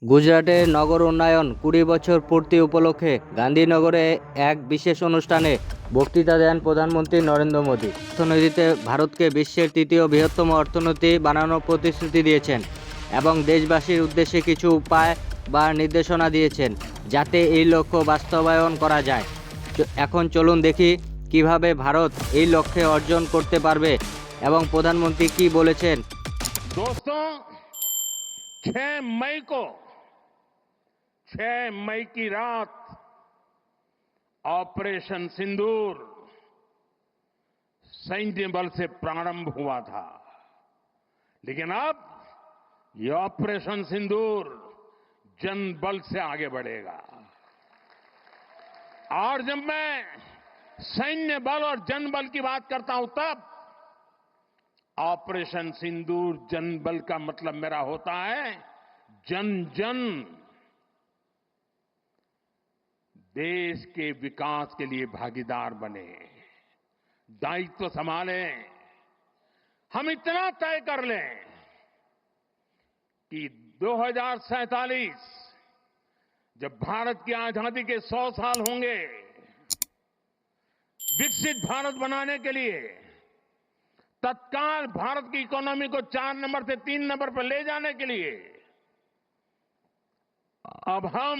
গুজরাটের নগর উন্নয়ন ২০ বছর পূর্তি উপলক্ষে গান্ধীনগরে এক বিশেষ অনুষ্ঠানে বক্তৃতা দেন প্রধানমন্ত্রী নরেন্দ্র মোদী। অর্থনীতিতে ভারতকে বিশ্বের তৃতীয় বৃহত্তম অর্থনীতি বানানোর প্রতিশ্রুতি দিয়েছেন এবং দেশবাসীর উদ্দেশ্যে কিছু উপায় বা নির্দেশনা দিয়েছেন যাতে এই লক্ষ্য বাস্তবায়ন করা যায়। এখন চলুন দেখি কিভাবে ভারত এই লক্ষ্যে অর্জন করতে পারবে এবং প্রধানমন্ত্রী কি বলেছেন। दोस्तों, 6 मई की रात ऑपरेशन सिंदूर सैन्य बल से प्रारंभ हुआ था, लेकिन अब ये ऑपरेशन सिंदूर जन बल से आगे बढ़ेगा। और जब मैं सैन्य बल और जन बल की बात करता हूं तब ऑपरेशन सिंदूर जन बल का मतलब मेरा होता है जन जन देश के विकास के लिए भागीदार बने, दायित्व संभालें। हम इतना तय कर लें कि 2047 जब भारत की आजादी के 100 साल होंगे, विकसित भारत बनाने के लिए तत्काल भारत की इकोनॉमी को 4 नंबर से 3 नंबर पर ले जाने के लिए अब हम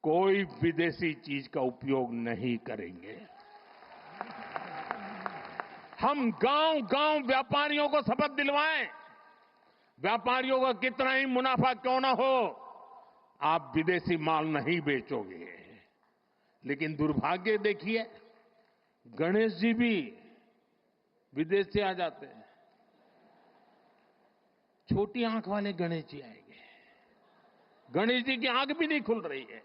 कोई विदेशी चीज का उपयोग नहीं करेंगे। हम गांव-गांव व्यापारियों को शपथ दिलवाएं, व्यापारियों का कितना ही मुनाफा क्यों ना हो, आप विदेशी माल नहीं बेचोगे। लेकिन दुर्भाग्य देखिए, गणेश जी भी विदेश से आ जाते हैं। छोटी आंख वाले गणेश जी आएंगे, गणेश जी की आंख भी नहीं खुल रही है।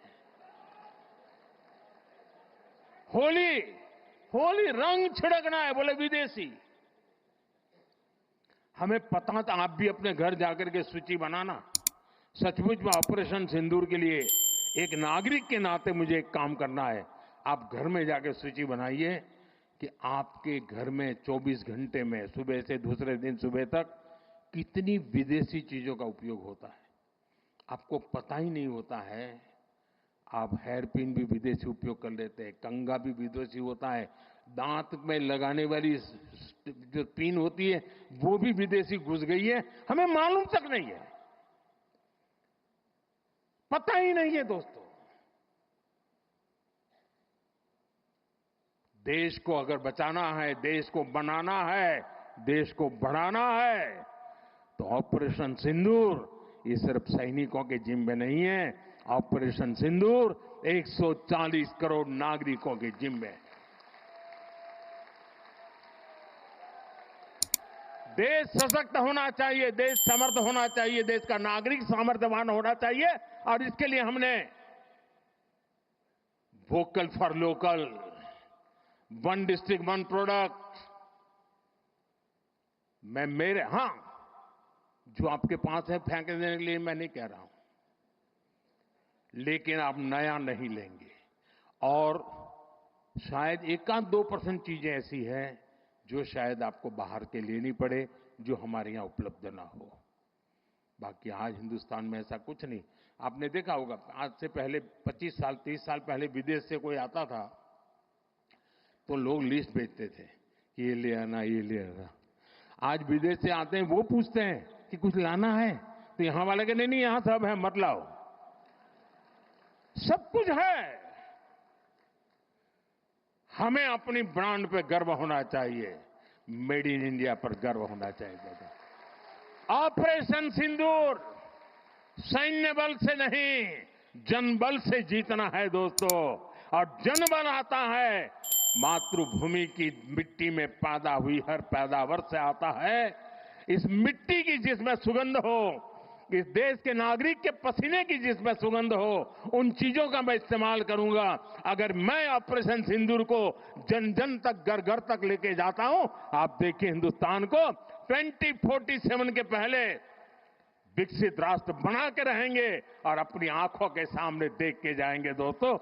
होली रंग छिड़कना है, बोले विदेशी। हमें पता था, आप भी अपने घर जाकर के सूची बनाना। सचमुच में ऑपरेशन सिंदूर के लिए एक नागरिक के नाते मुझे एक काम करना है। आप घर में जाकर सूची बनाइए कि आपके घर में 24 घंटे में सुबह से दूसरे दिन सुबह तक कितनी विदेशी चीजों का उपयोग होता है। आपको पता ही नहीं होता है। आप हेयर पिन भी विदेशी उपयोग कर लेते हैं, कंघा भी विदेशी होता है, दांत में लगाने वाली जो पिन होती है वो भी विदेशी घुस गई है, हमें मालूम तक नहीं है, पता ही नहीं है। दोस्तों, देश को अगर बचाना है, देश को बनाना है, देश को बढ़ाना है, तो ऑपरेशन सिंदूर ये सिर्फ सैनिकों के जिम्मे नहीं है। ऑपरेशन सिंदूर 140 करोड़ नागरिकों के जिम्मे है। देश सशक्त होना चाहिए, देश समर्थ होना चाहिए, देश का नागरिक सामर्थ्यवान होना चाहिए। और इसके लिए हमने vocal for local, one district one product, जो आपके पास है फेंक देने के लिए मैं नहीं कह रहा हूं, लेकिन आप नया नहीं लेंगे। और शायद 1-2% चीजें ऐसी हैं जो शायद आपको बाहर के लेनी पड़े, जो हमारे यहां उपलब्ध ना हो। बाकी आज हिंदुस्तान में ऐसा कुछ नहीं। आपने देखा होगा, आज से पहले 25 साल 30 साल पहले विदेश से कोई आता था तो लोग लिस्ट भेजते थे, ये ले आना, ये ले आना। आज विदेश से आते हैं, वो पूछते हैं कि कुछ लाना है, तो यहां वाले के नहीं, यहां सब है, मत लाओ, सब कुछ है। हमें अपनी ब्रांड पे गर्व होना चाहिए, मेड इन इंडिया पर गर्व होना चाहिए। ऑपरेशन सिंदूर सैन्य बल से नहीं, जनबल से जीतना है दोस्तों। और जनबल आता है मातृभूमि की मिट्टी में पैदा हुई हर पैदावार से आता है। इस मिट्टी की जिसमें सुगंध हो, इस देश के नागरिक के पसीने की जिसमें सुगंध हो, उन चीजों का मैं इस्तेमाल करूंगा। अगर मैं ऑपरेशन सिंदूर को जन जन तक, घर घर तक लेके जाता हूं, आप देखिए हिंदुस्तान को 2047 के पहले विकसित राष्ट्र बना के रहेंगे और अपनी आंखों के सामने देख के जाएंगे दोस्तों।